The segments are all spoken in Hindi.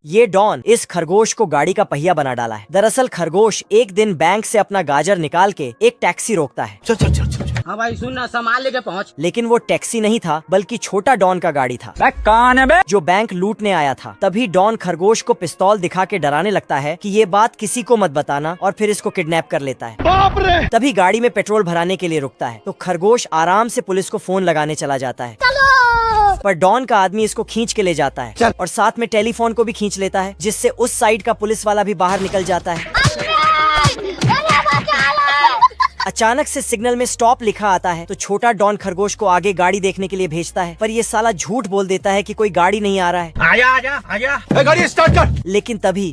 ये डॉन इस खरगोश को गाड़ी का पहिया बना डाला है। दरअसल खरगोश एक दिन बैंक से अपना गाजर निकाल के एक टैक्सी रोकता है। चल चल चल चल। हाँ भाई सुन ना, सामान लेके पहुँच। लेकिन वो टैक्सी नहीं था बल्कि छोटा डॉन का गाड़ी था कौन है बे? जो बैंक लूटने आया था। तभी डॉन खरगोश को पिस्तौल दिखा के डराने लगता है कि ये बात किसी को मत बताना और फिर इसको किडनैप कर लेता है। बाप रे! तभी गाड़ी में पेट्रोल भराने के लिए रुकता है तो खरगोश आराम से पुलिस को फोन लगाने चला जाता है। पर डॉन का आदमी इसको खींच के ले जाता है और साथ में टेलीफोन को भी खींच लेता है, जिससे उस साइड का पुलिस वाला भी बाहर निकल जाता है। अचानक से सिग्नल में स्टॉप लिखा आता है तो छोटा डॉन खरगोश को आगे गाड़ी देखने के लिए भेजता है, पर ये साला झूठ बोल देता है कि कोई गाड़ी नहीं आ रहा है। आजा आजा आजा, गाड़ी स्टार्ट कर। लेकिन तभी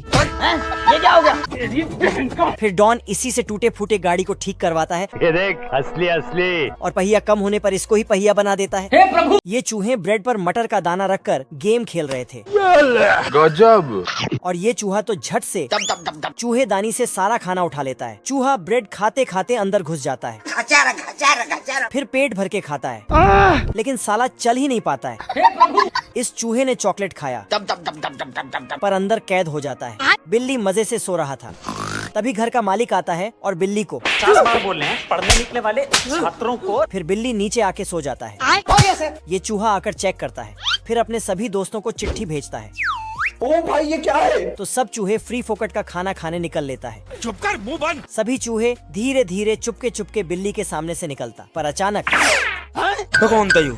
ये क्या हो गया? फिर डॉन इसी से टूटे फूटे गाड़ी को ठीक करवाता है। ये देख, असली असली। और पहिया कम होने पर इसको ही पहिया बना देता है। हे प्रभु! ये चूहे ब्रेड पर मटर का दाना रखकर गेम खेल रहे थे। गजब। और ये चूहा तो झट से चूहे दानी से सारा खाना उठा लेता है। चूहा ब्रेड खाते खाते अंदर घुस जाता है, फिर पेट भर के खाता है, लेकिन साला चल ही नहीं पाता है। इस चूहे ने चॉकलेट खाया पर अंदर कैद हो जाता है। बिल्ली मजे से सो रहा था। तभी घर का मालिक आता है और बिल्ली को 4 बार बोल रहे हैं पढ़ने निकले वाले छात्रों को। फिर बिल्ली नीचे आके सो जाता है। ये चूहा आकर चेक करता है, फिर अपने सभी दोस्तों को चिट्ठी भेजता है। ओ भाई ये क्या है? तो सब चूहे फ्री फोकट का खाना खाने निकल लेता है। चुप कर, मुंह बंद। सभी चूहे धीरे धीरे चुपके चुपके बिल्ली के सामने से निकलता, पर अचानक तो कौन था यू?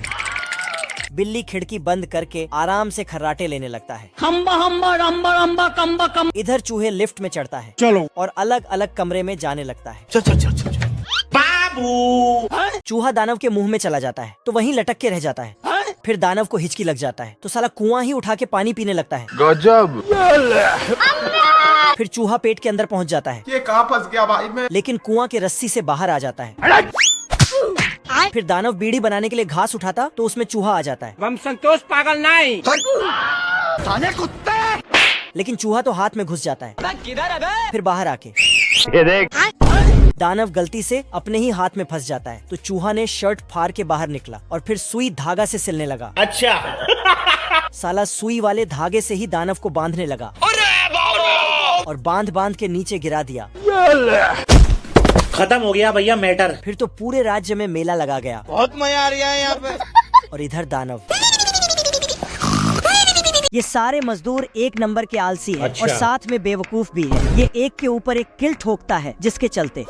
बिल्ली खिड़की बंद करके आराम से खर्राटे लेने लगता है। हम्बा हम्बा रम्बा रम्बा कम्बा कम। इधर चूहे लिफ्ट में चढ़ता है चलो और अलग अलग कमरे में जाने लगता है। चल चल चल चल चल। बाबू! चूहा दानव के मुंह में चला जाता है तो वहीं लटक के रह जाता है। फिर दानव को हिचकी लग जाता है तो साला कुआं ही उठा के पानी पीने लगता है। गजब। फिर चूहा पेट के अंदर पहुंच जाता है। ये कहाँ फंस गया भाई मैं? लेकिन कुआं के रस्सी से बाहर आ जाता है। फिर दानव बीड़ी बनाने के लिए घास उठाता तो उसमें चूहा आ जाता है। हम संतोष पागल नहीं। साले कुत्ते! लेकिन चूहा तो हाथ में घुस जाता है। किधर है बे? फिर बाहर आके ये देख। दानव गलती से अपने ही हाथ में फंस जाता है तो चूहा ने शर्ट फाड़ के बाहर निकला और फिर सुई धागा से सिलने लगा। अच्छा। साला सुई वाले धागे से ही दानव को बांधने लगा और बांध बांध के नीचे गिरा दिया। खत्म हो गया भैया मैटर। फिर तो पूरे राज्य में मेला लगा गया। बहुत मजा आ रहा है यहाँ पे। और इधर दानव। ये सारे मजदूर एक नंबर के आलसी हैं और साथ में बेवकूफ भी है। ये एक के ऊपर एक किल ठोकता है जिसके चलते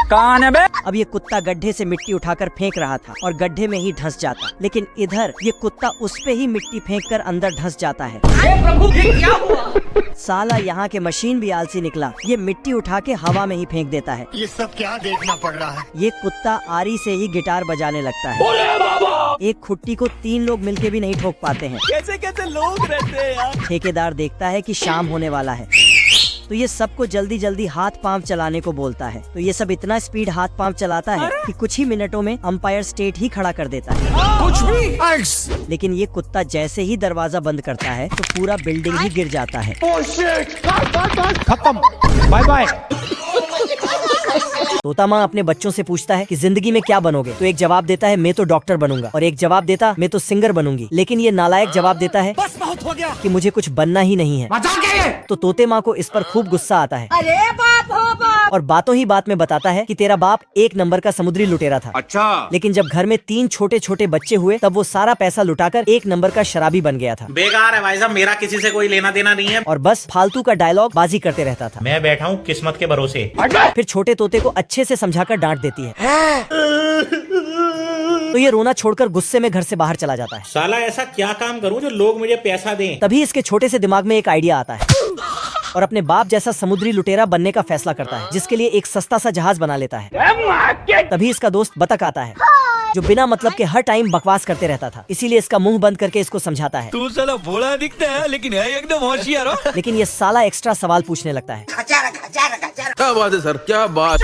कौन है बे? अब ये कुत्ता गड्ढे से मिट्टी उठाकर फेंक रहा था और गड्ढे में ही धंस जाता, लेकिन इधर ये कुत्ता उस पे ही मिट्टी फेंककर अंदर धंस जाता है। हे प्रभु! ये क्या हुआ? साला यहाँ के मशीन भी आलसी निकला। ये मिट्टी उठा के हवा में ही फेंक देता है। ये सब क्या देखना पड़ रहा है? ये कुत्ता आरी से ही गिटार बजाने लगता है। एक खुट्टी को 3 लोग मिलके भी नहीं ठोक पाते हैं। कैसे कैसे लोग रहते हैं यार। ठेकेदार देखता है कि शाम होने वाला है तो ये सबको जल्दी जल्दी हाथ पांव चलाने को बोलता है। तो ये सब इतना स्पीड हाथ पांव चलाता है कि कुछ ही मिनटों में अंपायर स्टेट ही खड़ा कर देता है। कुछ भी। लेकिन ये कुत्ता जैसे ही दरवाजा बंद करता है तो पूरा बिल्डिंग ही गिर जाता है। खत्म, बाय बाय। तोता माँ अपने बच्चों से पूछता है कि जिंदगी में क्या बनोगे, तो एक जवाब देता है मैं तो डॉक्टर बनूंगा, और एक जवाब देता मैं तो सिंगर बनूंगी। लेकिन ये नालायक जवाब देता है बस बहुत हो गया कि मुझे कुछ बनना ही नहीं है। तो तोते माँ को इस पर खूब गुस्सा आता है। अरे बाप हो बाप! और बातों ही बात में बताता है कि तेरा बाप एक नंबर का समुद्री लुटेरा था। अच्छा। लेकिन जब घर में 3 छोटे छोटे बच्चे हुए तब वो सारा पैसा लुटाकर एक नंबर का शराबी बन गया था। बेकार है भाई साहब, मेरा किसी से कोई लेना देना नहीं है। और बस फालतू का डायलॉग बाजी करते रहता था। मैं बैठा हूँ किस्मत के भरोसे। फिर छोटे तोते को अच्छे से समझाकर डांट देती है तो ये रोना छोड़कर गुस्से में घर से बाहर चला जाता है। साला ऐसा क्या काम करूँ जो लोग मुझे पैसा दें। तभी इसके छोटे से दिमाग में एक आइडिया आता है और अपने बाप जैसा समुद्री लुटेरा बनने का फैसला करता है, जिसके लिए एक सस्ता सा जहाज बना लेता है। तभी इसका दोस्त बतख आता है जो बिना मतलब के हर टाइम बकवास करते रहता था, इसीलिए इसका मुंह बंद करके इसको समझाता है। तू साला भोला दिखता है लेकिन है एकदम होशियार हो। लेकिन ये साला एक्स्ट्रा सवाल पूछने लगता है। क्या बात है सर, क्या बात।